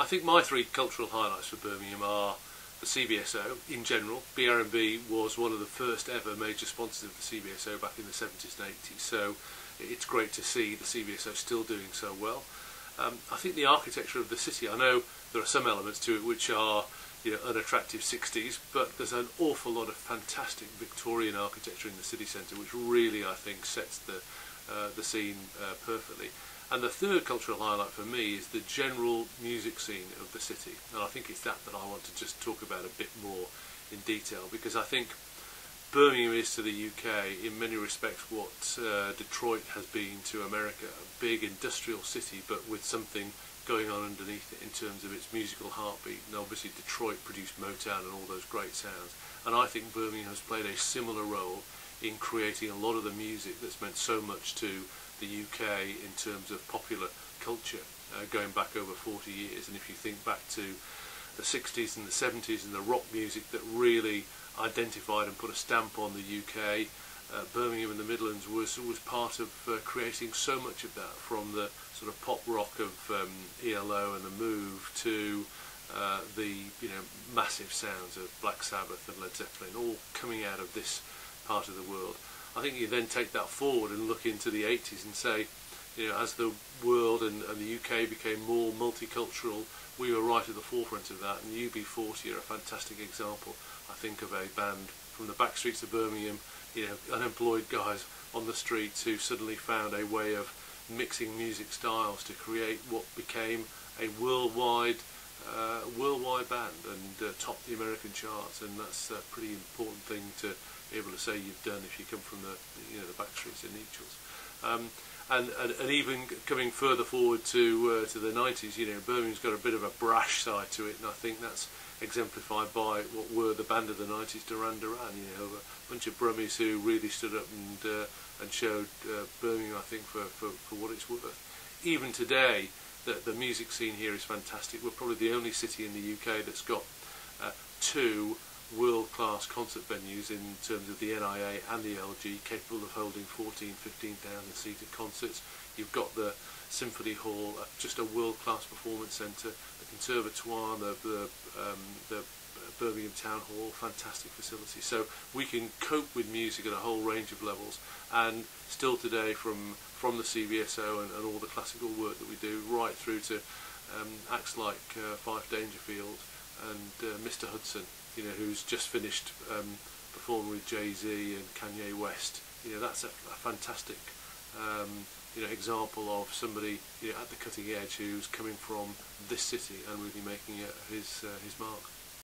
I think my three cultural highlights for Birmingham are the CBSO in general. BRMB was one of the first ever major sponsors of the CBSO back in the 70s and 80s, so it's great to see the CBSO still doing so well. I think the architecture of the city, I know there are some elements to it which are unattractive 60s, but there's an awful lot of fantastic Victorian architecture in the city centre which really, I think, sets the scene perfectly. And the third cultural highlight for me is the general music scene of the city, and I think it's that I want to just talk about a bit more in detail, because I think Birmingham is to the UK in many respects what Detroit has been to America, a big industrial city but with something going on underneath it in terms of its musical heartbeat. And obviously Detroit produced Motown and all those great sounds, and I think Birmingham has played a similar role in creating a lot of the music that's meant so much to the UK in terms of popular culture going back over 40 years. And if you think back to the 60s and the 70s and the rock music that really identified and put a stamp on the UK, Birmingham and the Midlands was part of creating so much of that, from the sort of pop rock of ELO and the Move to the massive sounds of Black Sabbath and Led Zeppelin, all coming out of this part of the world. I think you then take that forward and look into the 80s and say, as the world and the UK became more multicultural, we were right at the forefront of that, and UB40 are a fantastic example, I think, of a band from the back streets of Birmingham, unemployed guys on the streets who suddenly found a way of mixing music styles to create what became a worldwide band and topped the American charts. And that's a pretty important thing to be able to say you've done if you come from the back streets in Nechells. And even coming further forward to the 90s, Birmingham's got a bit of a brash side to it, and I think that's exemplified by what were the band of the 90s, Duran Duran. A bunch of Brummies who really stood up and showed Birmingham, I think, for what it's worth. Even today, the music scene here is fantastic. We're probably the only city in the UK that's got two world-class concert venues in terms of the NIA and the LG, capable of holding 15,000 seated concerts. You've got the Symphony Hall, just a world-class performance centre, the Conservatoire, the Birmingham Town Hall, fantastic facility. So we can cope with music at a whole range of levels, and still today, from the CBSO and all the classical work that we do, right through to acts like Fife Dangerfield and Mr Hudson, who's just finished performing with Jay-Z and Kanye West. That's a fantastic example of somebody at the cutting edge who's coming from this city and really making his mark.